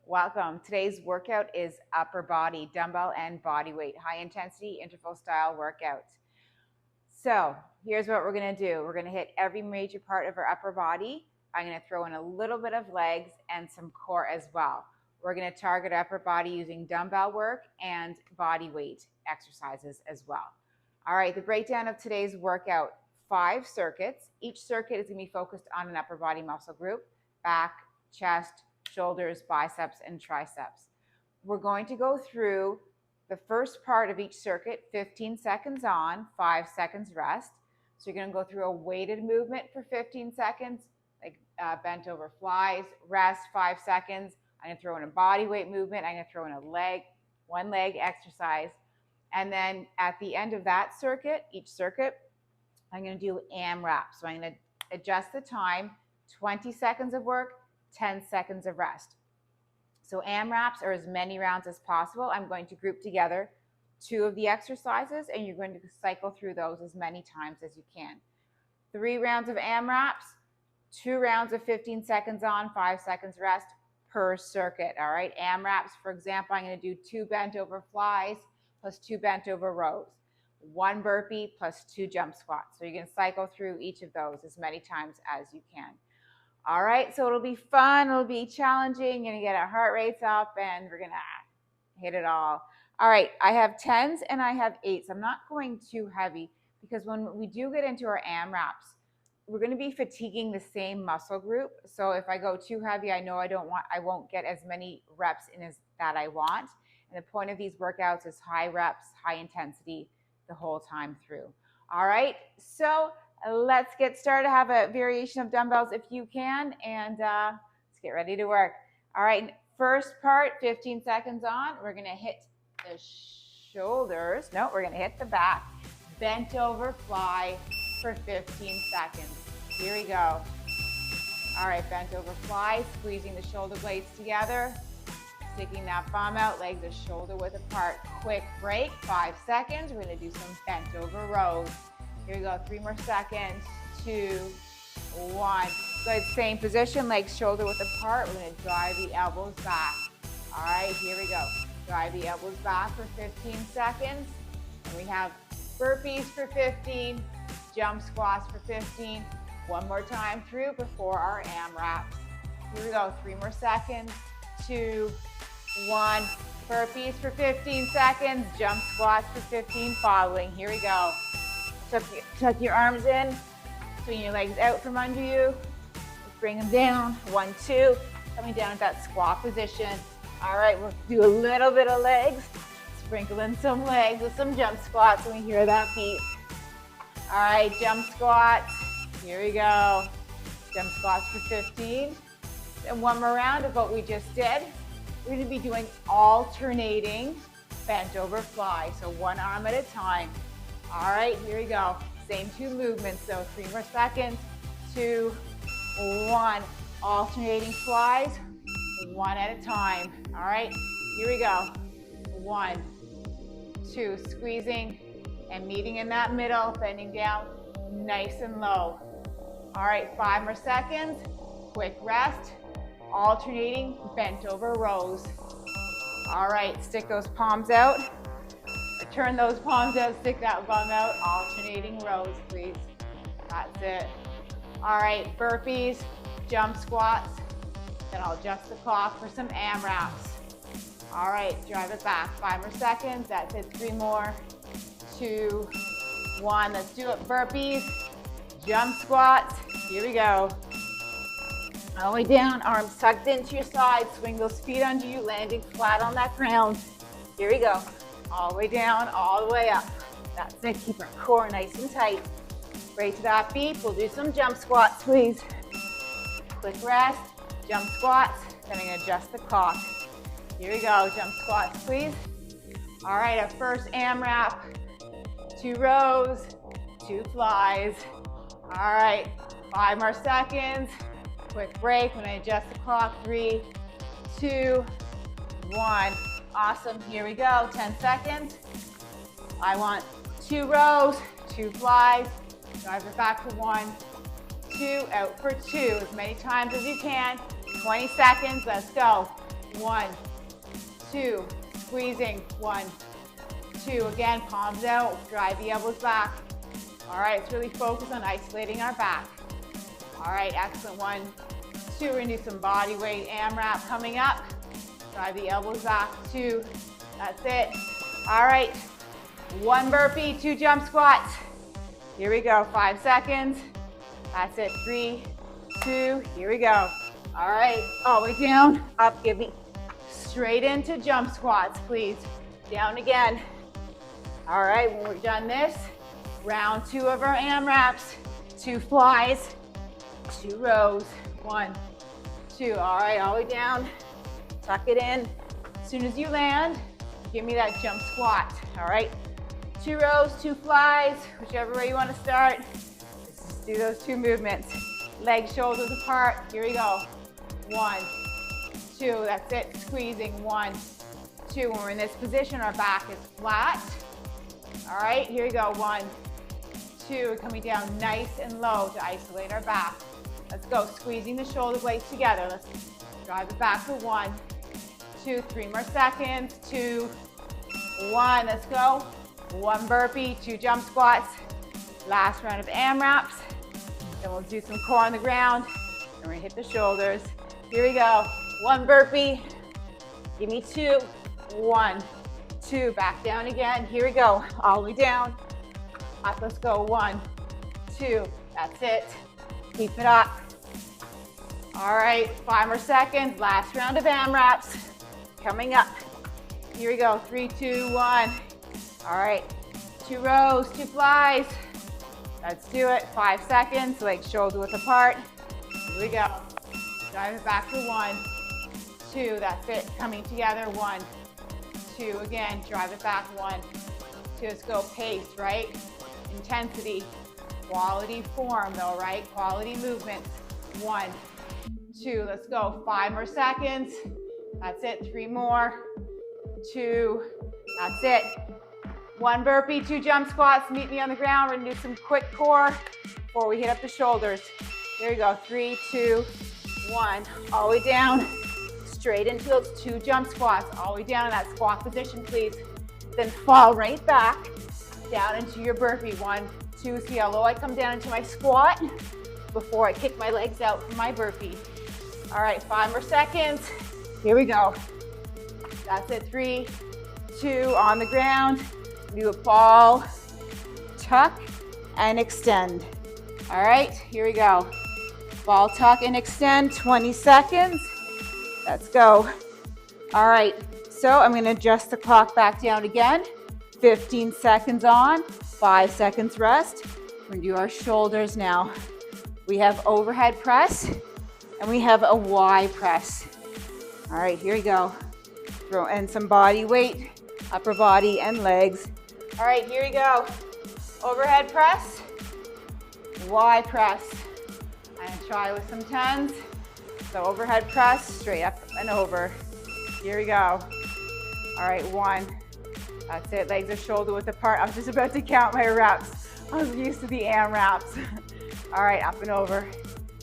Welcome. Today's workout is upper body, dumbbell and body weight, high intensity interval style workout. So here's what we're going to do. We're going to hit every major part of our upper body. I'm going to throw in a little bit of legs and some core as well. We're going to target upper body using dumbbell work and body weight exercises as well. All right, the breakdown of today's workout, 5 circuits. Each circuit is going to be focused on an upper body muscle group: back, chest, shoulders, biceps, and triceps. We're going to go through the first part of each circuit, 15 seconds on, 5 seconds rest. So you're going to go through a weighted movement for 15 seconds, like bent over flies, rest 5 seconds. I'm going to throw in a body weight movement. I'm going to throw in a one leg exercise. And then at the end of that circuit, each circuit, I'm going to do AMRAP. So I'm going to adjust the time, 20 seconds of work, 10 seconds of rest. So AMRAPs are as many rounds as possible. I'm going to group together 2 of the exercises, and you're going to cycle through those as many times as you can. 3 rounds of AMRAPs, 2 rounds of 15 seconds on, 5 seconds rest per circuit. All right, AMRAPs, for example, I'm going to do 2 bent over flies plus 2 bent over rows, 1 burpee plus 2 jump squats. So you can cycle through each of those as many times as you can. All right, so it'll be fun, it'll be challenging, you're gonna get our heart rates up, and we're gonna hit it all. All right, I have 10s and I have 8s. I'm not going too heavy because when we do get into our AMRAPs, we're gonna be fatiguing the same muscle group. So if I go too heavy, I know I won't get as many reps in as that I want. And the point of these workouts is high reps, high intensity the whole time through. All right, so let's get started. Have a variation of dumbbells if you can, and let's get ready to work. All right, first part, 15 seconds on. We're going to hit the shoulders. No, we're going to hit the back. Bent over fly for 15 seconds. Here we go. All right, bent over fly, squeezing the shoulder blades together, sticking that bum out, legs are shoulder width apart. Quick break, 5 seconds. We're going to do some bent over rows. Here we go, 3 more seconds, 2, 1. Good, same position, legs shoulder width apart. We're gonna drive the elbows back. All right, here we go. Drive the elbows back for 15 seconds. And we have burpees for 15, jump squats for 15. One more time through before our AMRAPs. Here we go, 3 more seconds, 2, 1. Burpees for 15 seconds, jump squats for 15 following. Here we go. Tuck your arms in, swing your legs out from under you, bring them down, 1, 2, coming down to that squat position. All right, we'll do a little bit of legs, sprinkle in some legs with some jump squats when we hear that beat. All right, jump squats, here we go. Jump squats for 15. And one more round of what we just did. We're gonna be doing alternating bent over fly, so one arm at a time. All right, here we go. Same 2 movements, so 3 more seconds, 2, 1. Alternating flies, 1 at a time. All right, here we go. 1, 2, squeezing and meeting in that middle, bending down nice and low. All right, 5 more seconds, quick rest, alternating bent over rows. All right, stick those palms out. Turn those palms out, stick that bum out, alternating rows, please. That's it. All right, burpees, jump squats. Then I'll adjust the clock for some AMRAPs. All right, drive it back. 5 more seconds, that's it. 3 more, 2, 1. Let's do it. Burpees, jump squats. Here we go. All the way down, arms tucked into your sides. Swing those feet under you, landing flat on that ground. Here we go. All the way down, all the way up. That's it, keep our core nice and tight. Right to that beat, we'll do some jump squats, please. Quick rest, jump squats, then I'm gonna adjust the clock. Here we go, jump squats, please. All right, our first AMRAP, 2 rows, 2 flies. All right, 5 more seconds. Quick break when I adjust the clock, 3, 2, 1. Awesome, here we go, 10 seconds. I want 2 rows, 2 flies. Drive it back for 1, 2, out for 2, as many times as you can. 20 seconds, let's go. 1, 2, squeezing, 1, 2, again, palms out, drive the elbows back. All right, let's really focus on isolating our back. All right, excellent, 1, 2, we're gonna do some body weight AMRAP coming up. Drive the elbows back, 2, that's it. All right, 1 burpee, 2 jump squats. Here we go, 5 seconds. That's it, 3, 2, here we go. All right, all the way down, up, give me straight into jump squats, please. Down again. All right, when we're done this, round 2 of our AMRAPs. 2 flies, 2 rows, 1, 2. All right, all the way down, tuck it in. As soon as you land, give me that jump squat, all right? 2 rows, 2 flies, whichever way you want to start. Let's just do those 2 movements. Legs, shoulders apart, here we go. 1, 2, that's it, squeezing, 1, 2. When we're in this position, our back is flat. All right, here we go, 1, 2. We're coming down nice and low to isolate our back. Let's go, squeezing the shoulder blades together. Let's drive it back to 1, 2, 3 more seconds, 2, 1, let's go. 1 burpee, 2 jump squats. Last round of AMRAPs. Then we'll do some core on the ground. And we're gonna hit the shoulders. Here we go, 1 burpee. Give me 2, 1, 2, back down again. Here we go, all the way down. Up, let's go, 1, 2, that's it. Keep it up. All right, 5 more seconds. Last round of AMRAPs coming up. Here we go, 3, 2, 1. All right, 2 rows, 2 flies. Let's do it, 5 seconds, legs shoulder width apart. Here we go. Drive it back to 1, 2, that's it, coming together, 1, 2, again, drive it back, 1, 2, let's go, pace, right? Intensity, quality form though, right? Quality movement, 1, 2, let's go, 5 more seconds. That's it, 3 more, 2, that's it. 1 burpee, 2 jump squats, meet me on the ground. We're gonna do some quick core before we hit up the shoulders. Here we go, 3, 2, 1, all the way down, straight into those 2 jump squats, all the way down in that squat position, please. Then fall right back down into your burpee. 1, 2, see how low I come down into my squat before I kick my legs out for my burpee. All right, 5 more seconds. Here we go. That's it, 3, 2, on the ground. Do a ball, tuck, and extend. All right, here we go. Ball, tuck, and extend, 20 seconds. Let's go. All right, so I'm gonna adjust the clock back down again. 15 seconds on, 5 seconds rest. We're gonna do our shoulders now. We have overhead press, and we have a Y press. All right, here we go. Throw in some body weight, upper body and legs. All right, here we go. Overhead press, Y press. I'm gonna try with some 10s. So overhead press, straight up and over. Here we go. All right, 1. That's it, legs are shoulder width apart. I was just about to count my reps. I was used to the AMRAPs. All right, up and over.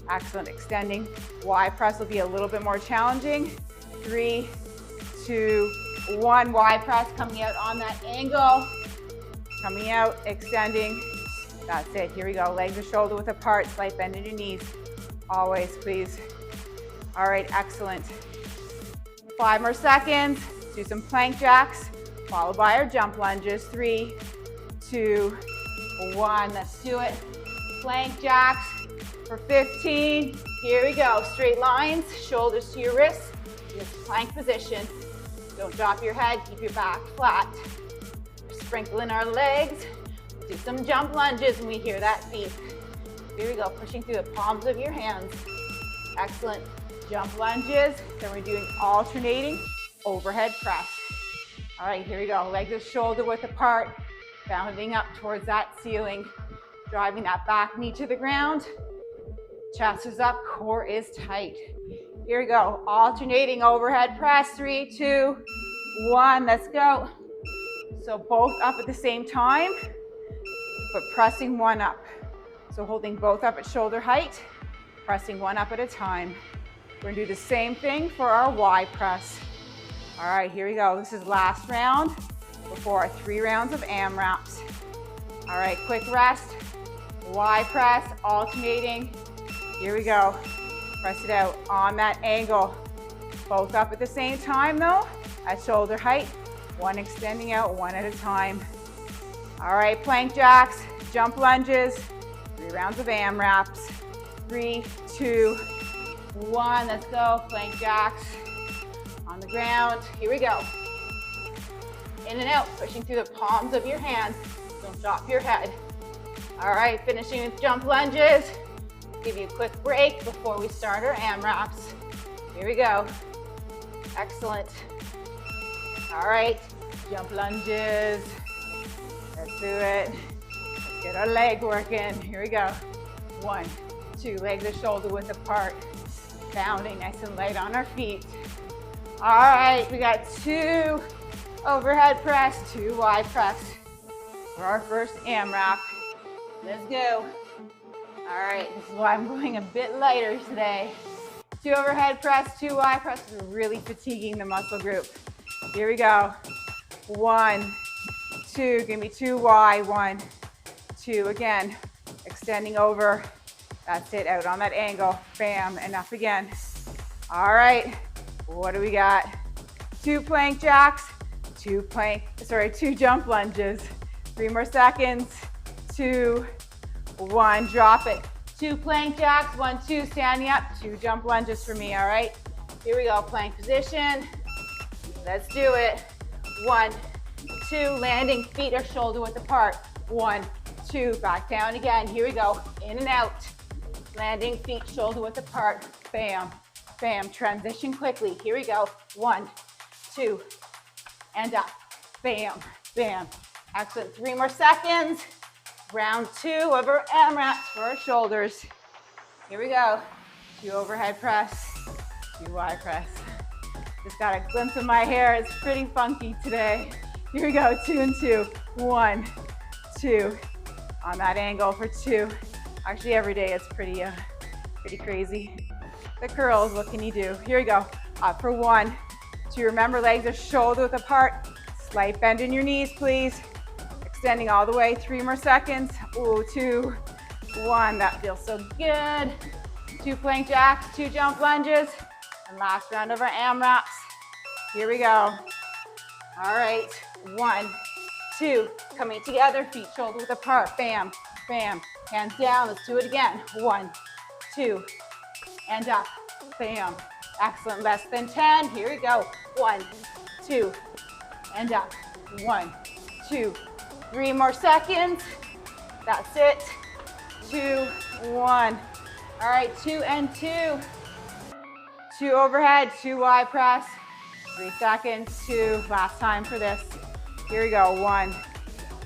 Excellent, extending. Y press will be a little bit more challenging. 3, 2, 1. Y press coming out on that angle. Coming out, extending. That's it, here we go. Legs are shoulder width apart, slight bend in your knees. Always, please. All right, excellent. 5 more seconds. Do some plank jacks, followed by our jump lunges. 3, 2, 1. Let's do it. Plank jacks for 15. Here we go. Straight lines, shoulders to your wrists. Just plank position. Don't drop your head, keep your back flat. Sprinkle in our legs. Do some jump lunges when we hear that beat. Here we go, pushing through the palms of your hands. Excellent. Jump lunges. Then we're doing alternating overhead press. All right, here we go. Legs are shoulder width apart, bounding up towards that ceiling, driving that back knee to the ground. Chest is up, core is tight. Here we go. Alternating overhead press. 3, 2, 1. Let's go. So both up at the same time, but pressing one up. So holding both up at shoulder height, pressing one up at a time. We're gonna do the same thing for our Y press. All right, here we go. This is last round before our 3 rounds of AMRAPs. All right, quick rest. Y press, alternating. Here we go. Press it out on that angle. Both up at the same time though, at shoulder height. One extending out, one at a time. All right, plank jacks, jump lunges, 3 rounds of AMRAPs. 3, 2, 1, let's go. Plank jacks on the ground. Here we go. In and out, pushing through the palms of your hands. Don't drop your head. All right, finishing with jump lunges. Give you a quick break before we start our AMRAPs. Here we go. Excellent. All right, jump lunges. Let's do it. Let's get our leg working. Here we go. 1, 2, legs are shoulder width apart. Bounding nice and light on our feet. All right, we got 2 overhead press, 2 Y press for our first AMRAP. Let's go. All right, this is why I'm going a bit lighter today. 2 overhead press, 2 Y press. We're really fatiguing the muscle group. Here we go. 1, 2, give me 2 Y, 1, 2, again, extending over. That's it, out on that angle, bam, and up again. All right, what do we got? 2 plank jacks, 2 jump lunges. 3 more seconds, 2, 1, drop it. 2 plank jacks, 1, 2, standing up, 2 jump lunges for me, all right? Here we go, plank position. Let's do it. 1, 2, landing, feet are shoulder width apart. 1, 2, back down again. Here we go, in and out. Landing, feet shoulder width apart. Bam, bam, transition quickly. Here we go. 1, 2, and up. Bam, bam. Excellent, 3 more seconds. Round 2 of our AMRAPs for our shoulders. Here we go. 2 overhead press, 2 Y press. Just got a glimpse of my hair. It's pretty funky today. Here we go, 2 and 2. 1, 2. On that angle for 2. Actually, every day it's pretty crazy. The curls, what can you do? Here we go. Up for 1, 2. Remember, legs are shoulder width apart. Slight bend in your knees, please. Extending all the way. 3 more seconds. Ooh, 2, 1. That feels so good. 2 plank jacks, 2 jump lunges. And last round of our AMRAPs. Here we go. All right. 1, 2. Coming together, feet shoulder width apart. Bam, bam. Hands down. Let's do it again. 1, 2, and up. Bam. Excellent. Less than 10. Here we go. 1, 2, and up. 1, 2. 3 more seconds. That's it. 2, 1. All right, 2 and 2. 2 overhead, 2 Y press. 3 seconds, 2. Last time for this. Here we go. 1,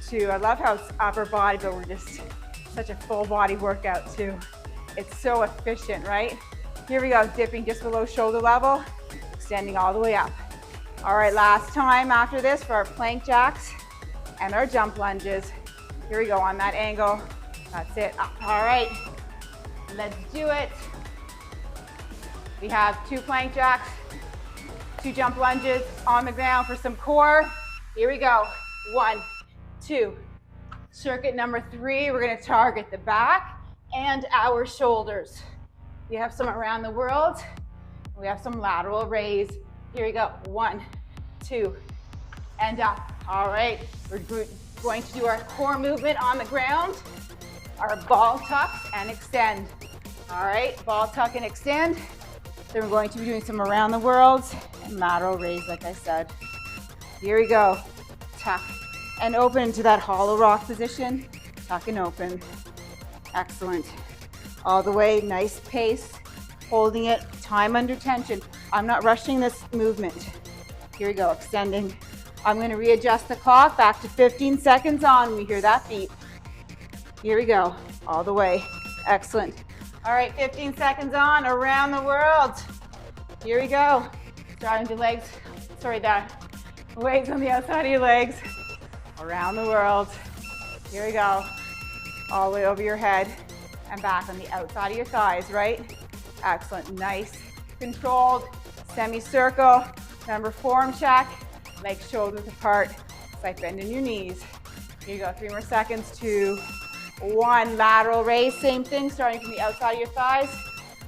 2. I love how it's upper body, but we're just such a full body workout too. It's so efficient, right? Here we go, dipping just below shoulder level, extending all the way up. All right, last time after this for our plank jacks and our jump lunges. Here we go on that angle. That's it. Up. All right, let's do it. We have 2 plank jacks, 2 jump lunges on the ground for some core. Here we go. 1, 2. Circuit number 3, we're going to target the back and our shoulders. We have some around the world. We have some lateral raise. Here we go. 1, 2, and up. All right, we're going to do our core movement on the ground. Our ball tucks and extend. All right, ball tuck and extend. Then we're going to be doing some around the world and lateral raise, like I said. Here we go. Tuck and open to that hollow rock position. Tuck and open. Excellent. All the way, nice pace. Holding it, time under tension. I'm not rushing this movement. Here we go, extending. I'm going to readjust the clock back to 15 seconds on. We hear that beep. Here we go, all the way. Excellent. All right, 15 seconds on, around the world. Here we go. Starting the legs, the weights on the outside of your legs. Around the world. Here we go. All the way over your head and back on the outside of your thighs, right? Excellent, nice controlled semicircle. Remember, form check, legs shoulders apart. It's like bending your knees. Here you go, 3 more seconds, 2, 1. Lateral raise, same thing, starting from the outside of your thighs,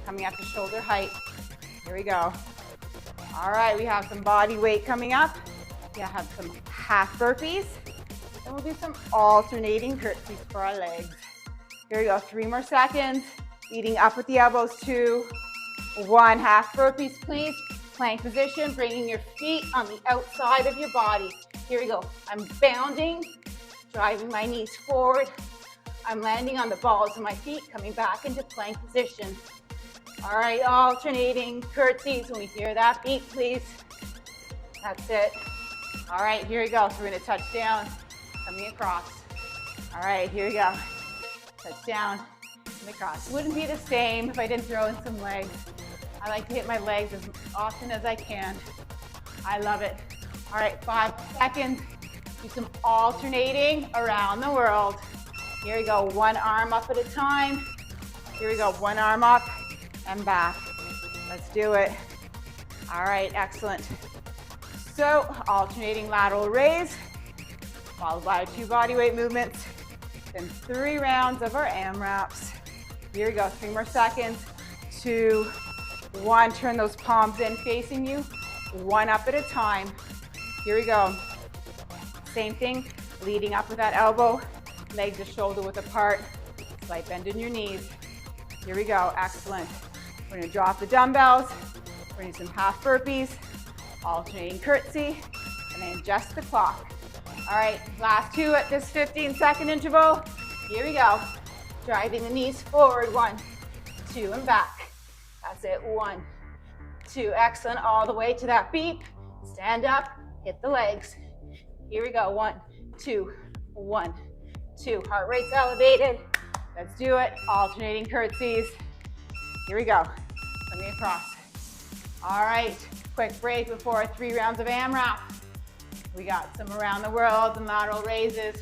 coming up to shoulder height. Here we go. All right, we have some body weight coming up. We have some half burpees, and we'll do some alternating curtsies for our legs. Here we go, 3 more seconds. Leading up with the elbows, 2, 1. Half burpees, please. Plank position, bringing your feet on the outside of your body. Here we go. I'm bounding, driving my knees forward. I'm landing on the balls of my feet, coming back into plank position. All right, alternating curtsies. When we hear that beat, please. That's it. All right, here we go. So we're gonna touch down, coming across. All right, here we go. Touch down, come across. Wouldn't be the same if I didn't throw in some legs. I like to hit my legs as often as I can. I love it. All right, 5 seconds. Do some alternating around the world. Here we go, 1 arm up at a time. Here we go, 1 arm up and back. Let's do it. All right, excellent. So, alternating lateral raise, followed by 2 body weight movements, then 3 rounds of our AMRAPs. Here we go, 3 more seconds, 2, 1. Turn those palms in facing you, 1 up at a time. Here we go. Same thing, leading up with that elbow, legs to shoulder width apart, slight bend in your knees. Here we go, excellent. We're gonna drop the dumbbells, we're gonna do some half burpees, alternating curtsy, and then adjust the clock. All right, last 2 at this 15-second interval. Here we go. Driving the knees forward, 1, 2, and back. That's it, 1, 2, excellent, all the way to that beat. Stand up, hit the legs. Here we go, 1, 2, 1, 2. Heart rate's elevated. Let's do it, alternating curtsies. Here we go, coming across. All right, quick break before 3 rounds of AMRAP. We got some around the world and lateral raises.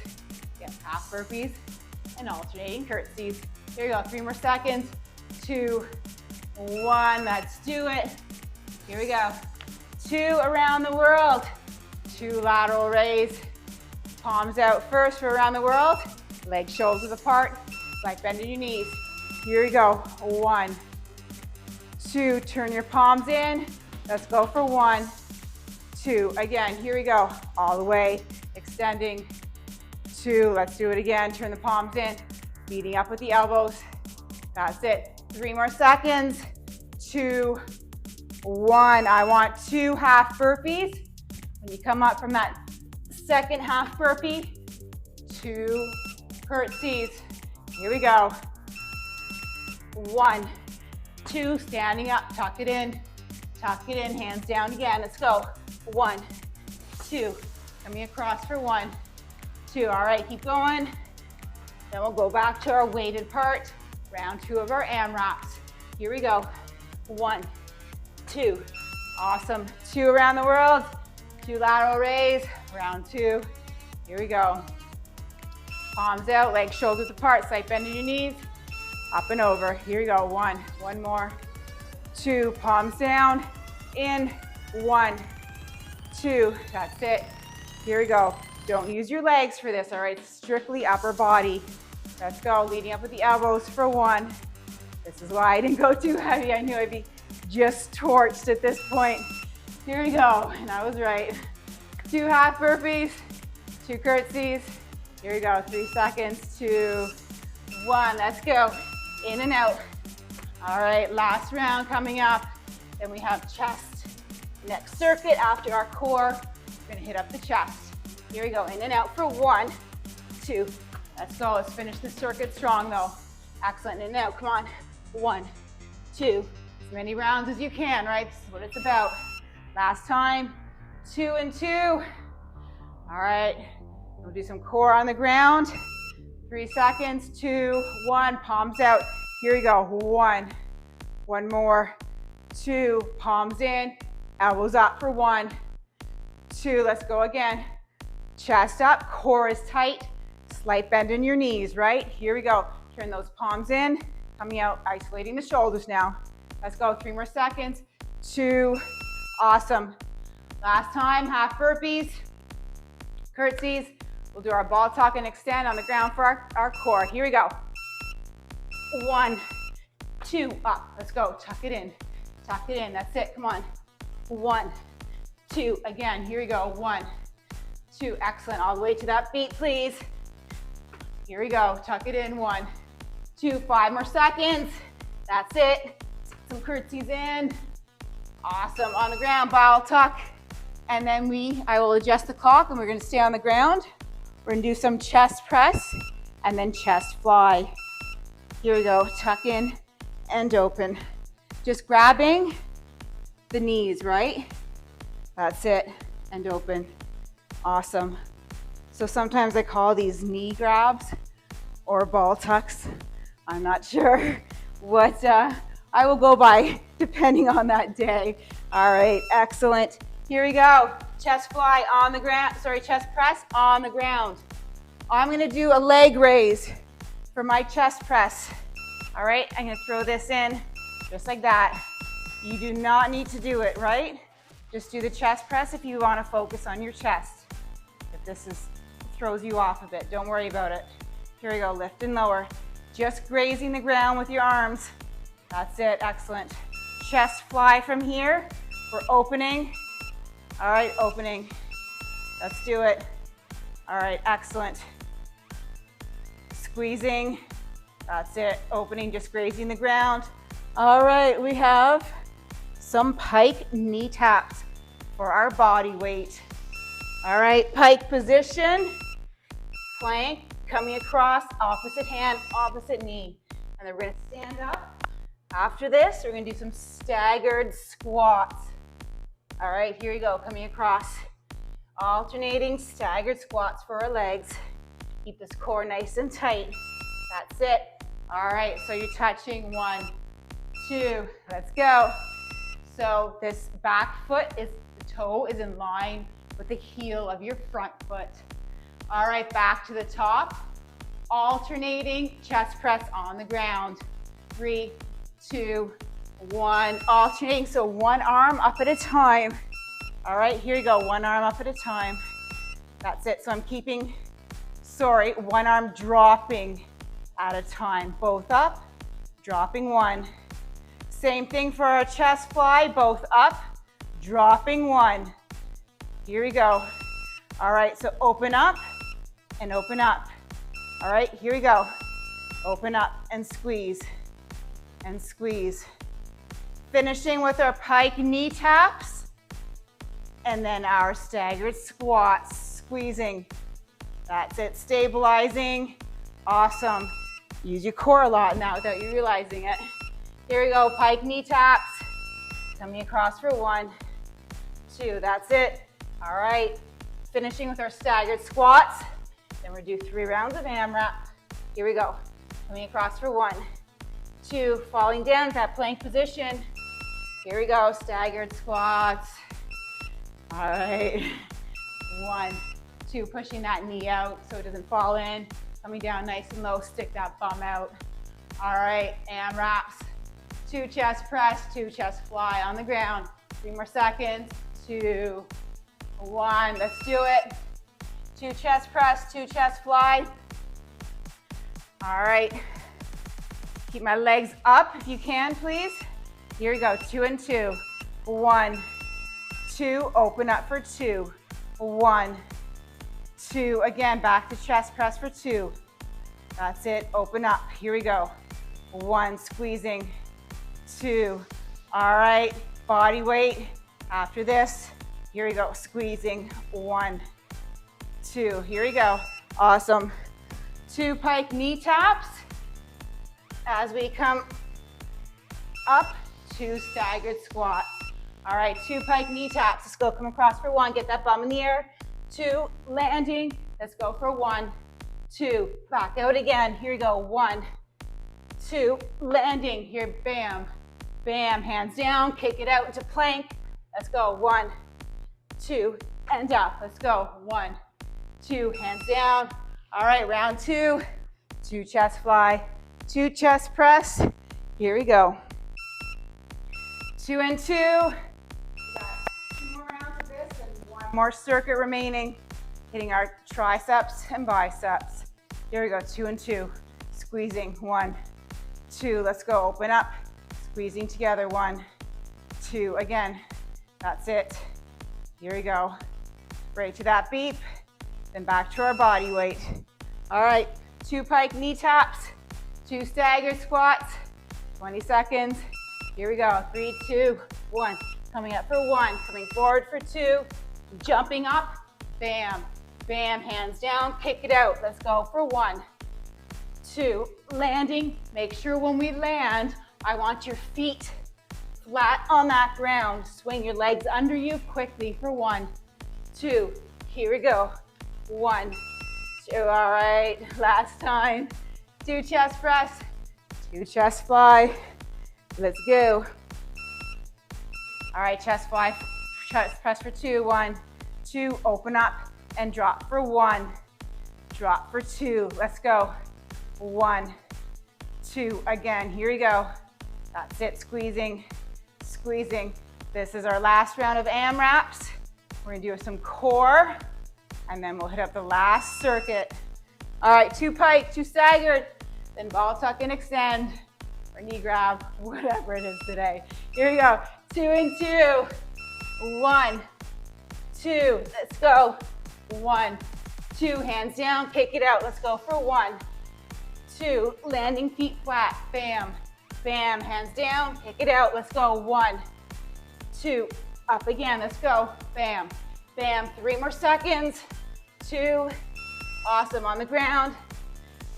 We have half burpees and alternating curtsies. Here we go, 3 more seconds, 2, 1, let's do it. Here we go, 2 around the world, 2 lateral raise. Palms out first for around the world, legs shoulders apart, like bending your knees. Here we go, 1, 2, turn your palms in. Let's go for 1, 2. Again, here we go, all the way, extending. 2, let's do it again. Turn the palms in, beating up with the elbows. That's it. 3 more seconds. 2, 1. I want 2 half burpees. When you come up from that second half burpee, 2 curtsies. Here we go. 1, 2, standing up, tuck it in, hands down again. Let's go. 1, 2, coming across for 1, 2. All right, keep going. Then we'll go back to our weighted part, round 2 of our AMRAPs. Here we go. 1, 2. Awesome. 2 around the world, 2 lateral raise, round 2. Here we go. Palms out, legs shoulders apart, slight bend in your knees, up and over. Here we go. 1 more, 2, palms down, in, 1, 2, that's it. Here we go. Don't use your legs for this, all right? Strictly upper body. Let's go, leading up with the elbows for 1. This is why I didn't go too heavy. I knew I'd be just torched at this point. Here we go, and I was right. 2 half burpees, 2 curtsies. Here we go, 3 seconds, 2, 1, let's go. In and out. All right, last round coming up. Then we have chest, neck circuit after our core. We're gonna hit up the chest. Here we go, in and out for 1, 2. Let's go, let's finish the circuit strong though. Excellent, in and out, come on. 1, 2, as many rounds as you can, right? This is what it's about. Last time, 2 and 2. All right, we'll do some core on the ground. 3 seconds, 2, 1, palms out. Here we go, 1 more, 2, palms in, elbows up for 1, 2, let's go again. Chest up, core is tight, slight bend in your knees, right? Here we go, turn those palms in, coming out, isolating the shoulders now. Let's go, 3 more seconds, 2. Awesome. Last time, half burpees, curtsies. We'll do our ball tuck and extend on the ground for our core. Here we go. 1, 2, up. Let's go. Tuck it in. Tuck it in. That's it. Come on. 1, 2. Again, here we go. 1, 2. Excellent. All the way to that beat, please. Here we go. Tuck it in. 1, 2. 5 more seconds. That's it. Some curtsies in. Awesome. On the ground, ball tuck. And then I will adjust the clock and we're going to stay on the ground. We're going to do some chest press and then chest fly. Here we go. Tuck in and open. Just grabbing the knees, right? That's it. And open. Awesome. So sometimes I call these knee grabs or ball tucks. I'm not sure what I will go by depending on that day. All right, excellent. Here we go. Chest fly on the ground, chest press on the ground. I'm gonna do a leg raise for my chest press. All right, I'm gonna throw this in just like that. You do not need to do it, right? Just do the chest press if you wanna focus on your chest. If this throws you off a bit, don't worry about it. Here we go, lift and lower. Just grazing the ground with your arms. That's it, excellent. Chest fly from here. We're opening. All right, opening. Let's do it. All right, excellent. Squeezing. That's it, opening, just grazing the ground. All right, we have some pike knee taps for our body weight. All right, pike position. Plank, coming across, opposite hand, opposite knee. And then we're gonna stand up. After this, we're gonna do some staggered squats. All right, here we go, coming across. Alternating staggered squats for our legs. Keep this core nice and tight. That's it. All right, so you're touching 1, 2, let's go. So this back foot the toe is in line with the heel of your front foot. All right, back to the top. Alternating chest press on the ground. 3, 2, 1. Alternating, so one arm up at a time. All right, here you go, one arm up at a time. That's it, so I'm one arm dropping at a time. Both up, dropping 1. Same thing for our chest fly, both up, dropping 1. Here we go. All right, so open up and open up. All right, here we go. Open up and squeeze and squeeze. Finishing with our pike knee taps and then our staggered squats, squeezing. That's it, stabilizing. Awesome. Use your core a lot now without you realizing it. Here we go, pike knee taps. Coming across for 1, 2, that's it. All right, finishing with our staggered squats. Then we're gonna do 3 rounds of AMRAP. Here we go. Coming across for 1, 2, falling down to that plank position. Here we go, staggered squats. All right, 1, 2, pushing that knee out so it doesn't fall in. Coming down nice and low, stick that bum out. All right, AMRAPs. 2 chest press, 2 chest fly on the ground. 3 more seconds, 2, 1, let's do it. 2 chest press, 2 chest fly. All right, keep my legs up if you can, please. Here we go, 2 and 2. 1, 2, open up for 2. 1, 2, again, back to chest press for 2. That's it, open up, here we go. 1, squeezing, 2. All right, body weight. After this, here we go, squeezing, 1, 2, here we go. Awesome. 2 pike knee taps. As we come up, 2 staggered squats. All right, 2 pike knee taps. Let's go, come across for 1, get that bum in the air. 2, landing. Let's go for 1, 2, back out again. Here we go, 1, 2, landing. Here, bam, bam, hands down, kick it out into plank. Let's go, 1, 2, and up. Let's go, 1, 2, hands down. All right, round 2, 2 chest fly, 2 chest press. Here we go. 2 and 2. We got 2 more rounds of this and 1 more circuit remaining. Hitting our triceps and biceps. Here we go, 2 and 2. Squeezing, 1, 2. Let's go, open up. Squeezing together, 1, 2. Again, that's it. Here we go. Right to that beep. Then back to our body weight. All right, 2 pike knee taps, 2 staggered squats, 20 seconds. Here we go, 3, 2, 1. Coming up for 1, coming forward for 2, jumping up, bam, bam, hands down, kick it out. Let's go for 1, 2, landing. Make sure when we land, I want your feet flat on that ground. Swing your legs under you quickly for 1, 2. Here we go, 1, 2. All right, last time. 2 chest press, 2 chest fly. Let's go. All right, chest fly, chest press for 2, 1, 2. Open up and drop for 1, drop for 2. Let's go. 1, 2. Again, here we go. That's it, squeezing, squeezing. This is our last round of AMRAPs. We're gonna do some core, and then we'll hit up the last circuit. All right, 2 pike, 2 staggered, then ball tuck and extend, or knee grab, whatever it is today. Here we go, 2 and 2, 1, 2, let's go, 1, 2, hands down, kick it out, let's go for 1, 2, landing feet flat, bam, bam, hands down, kick it out, let's go, 1, 2, up again, let's go, bam, bam, 3 more seconds, 2, awesome, on the ground,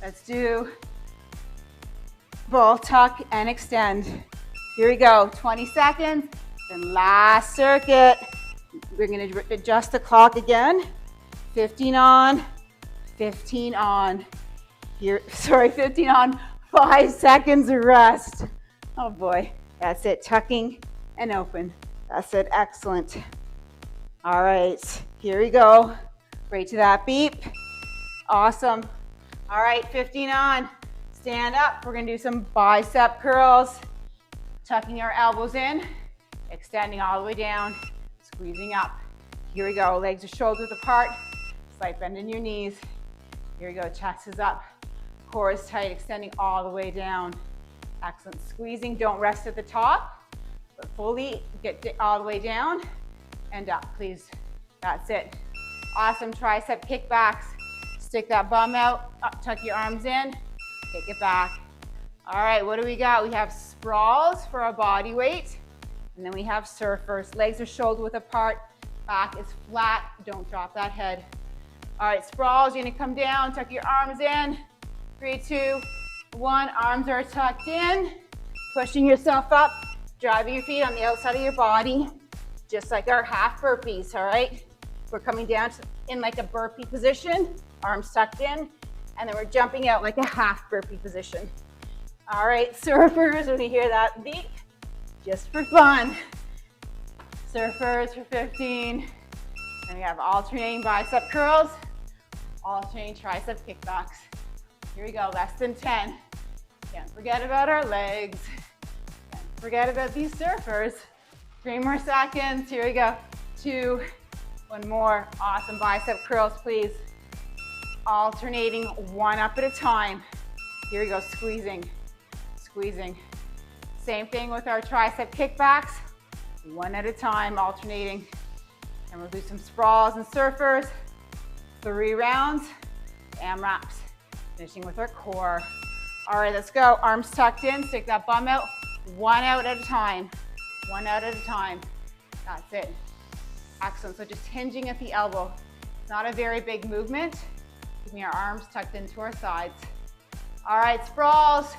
let's do ball tuck and extend. Here we go, 20 seconds, then last circuit. We're gonna adjust the clock again, 15 on, 15 on. Here, sorry, 15 on, 5 seconds of rest. Oh boy, that's it, tucking and open. That's it, excellent. All right, here we go. Right to that beep. Awesome. All right, 15 on. Stand up. We're gonna do some bicep curls. Tucking our elbows in, extending all the way down, squeezing up. Here we go, legs are shoulder width apart. Slight bend in your knees. Here we go, chest is up. Core is tight, extending all the way down. Excellent, squeezing. Don't rest at the top, but fully get all the way down and up, please. That's it. Awesome, tricep kickbacks. Stick that bum out, up, tuck your arms in, kick it back. All right, what do we got? We have sprawls for our body weight, and then we have surfers. Legs are shoulder width apart, back is flat, don't drop that head. All right, sprawls, you're gonna come down, tuck your arms in. 3, 2, 1, arms are tucked in, pushing yourself up, driving your feet on the outside of your body, just like our half burpees, all right? We're coming down in like a burpee position, arms tucked in, and then we're jumping out like a half burpee position. All right, surfers, when you hear that beep, just for fun. Surfers for 15. And we have alternating bicep curls, alternating tricep kickbacks. Here we go, less than 10. Can't forget about our legs. Can't forget about these surfers. 3 more seconds, here we go. 2, 1 more. Awesome, bicep curls, please. Alternating 1 up at a time. Here we go, squeezing, squeezing. Same thing with our tricep kickbacks. 1 at a time, alternating. And we'll do some sprawls and surfers. 3 rounds, AMRAPs. Finishing with our core. All right, let's go. Arms tucked in, stick that bum out. 1 out at a time. 1 out at a time. That's it. Excellent, so just hinging at the elbow. It's not a very big movement. Keeping our arms tucked into our sides. All right, sprawls,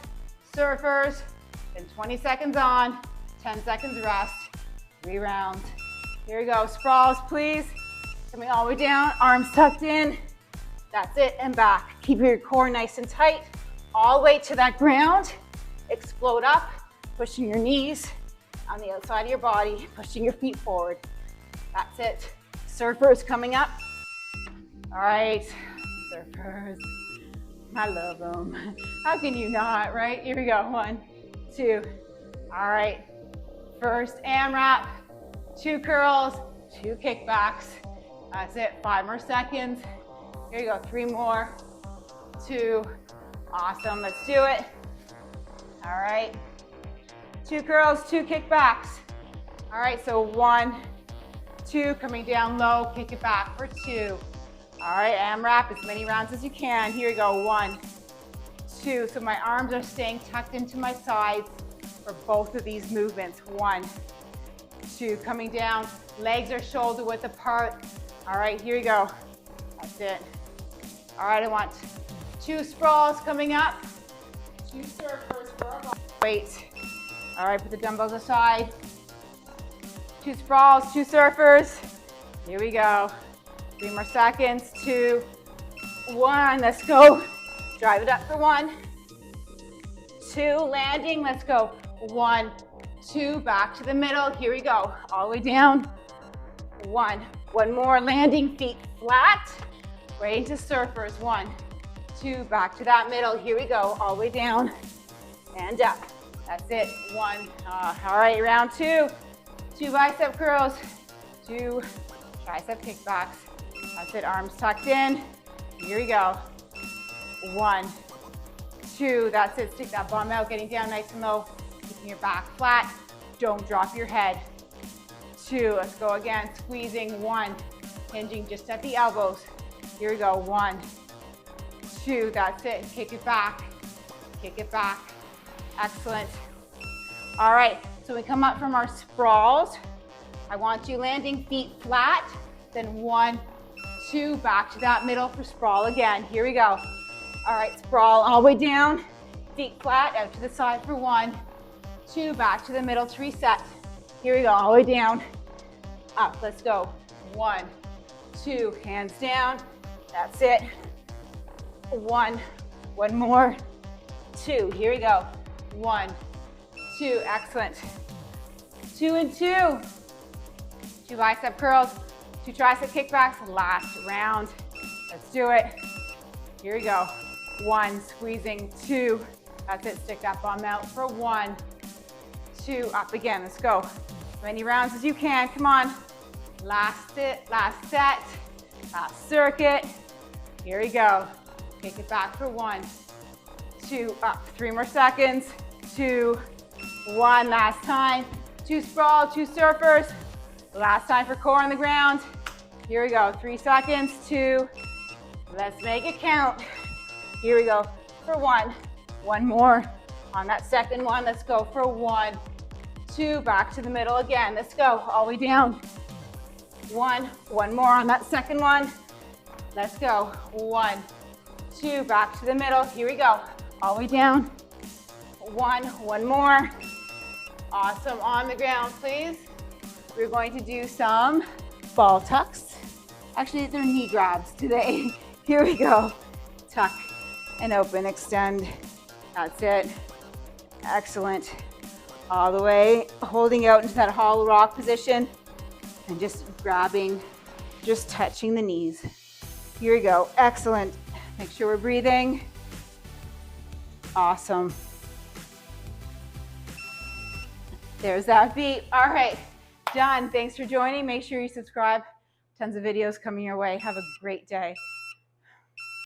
surfers, then 20 seconds on, 10 seconds rest, 3 rounds. Here we go, sprawls, please. Coming all the way down, arms tucked in. That's it, and back. Keep your core nice and tight, all the way to that ground. Explode up, pushing your knees on the outside of your body, pushing your feet forward. That's it. Surfers coming up. All right, surfers. I love them. How can you not, right? Here we go, 1, 2. All right, First AMRAP, 2 curls, 2 kickbacks. That's it, 5 more seconds. Here you go, 3 more, 2. Awesome, let's do it. All right, 2 curls, 2 kickbacks. All right, so 1, 2, coming down low, kick it back for 2. All right, AMRAP, as many rounds as you can. Here we go, 1, 2. So my arms are staying tucked into my sides for both of these movements. 1, 2, coming down, legs are shoulder width apart. All right, here we go. That's it. All right, I want 2 sprawls coming up, 2 surfers for our body weight. All right, put the dumbbells aside. 2 sprawls, 2 surfers. Here we go. 3 more seconds, 2, 1, let's go. Drive it up for 1, 2, landing, let's go. 1, 2, back to the middle, here we go. All the way down, 1 more, landing, feet flat, right into surfers. 1, 2, back to that middle, here we go. All the way down and up. That's it, 1. All right, round 2. 2 bicep curls, 2 tricep kickbacks. That's it, arms tucked in. Here we go. 1, 2, that's it. Stick that bum out, getting down nice and low, keeping your back flat. Don't drop your head. 2, let's go again. Squeezing, 1, hinging just at the elbows. Here we go, 1, 2, that's it. Kick it back, kick it back. Excellent. All right, so we come up from our sprawls. I want you landing feet flat, then 1, 2, back to that middle for sprawl again. Here we go. All right, sprawl all the way down, feet flat, out to the side for 1, 2, back to the middle to reset. Here we go, all the way down, up, let's go. 1, 2, hands down, that's it. 1 more, 2, here we go. 1, 2, excellent. 2 and 2. 2 bicep curls, 2 tricep kickbacks, last round. Let's do it. Here we go. 1, squeezing, 2. That's it, stick that bum out for 1, 2, up again, let's go. As many rounds as you can, come on. Last set, last circuit. Here we go. Kick it back for 1, 2, up. 3 more seconds, 2, 1, last time. 2 sprawl, 2 surfers. Last time for core on the ground. Here we go, 3 seconds, 2. Let's make it count. Here we go for 1. 1 more on that second one. Let's go for 1, 2, back to the middle again. Let's go all the way down. 1 more on that second one. Let's go. 1, 2, back to the middle. Here we go. All the way down. 1 more. Awesome. On the ground, please. We're going to do some ball tucks. Actually, they're knee grabs today. Here we go. Tuck and open, extend. That's it. Excellent. All the way, holding out into that hollow rock position and just grabbing, just touching the knees. Here we go. Excellent. Make sure we're breathing. Awesome. There's that beat. All right, done. Thanks for joining. Make sure you subscribe. Tons of videos coming your way. Have a great day.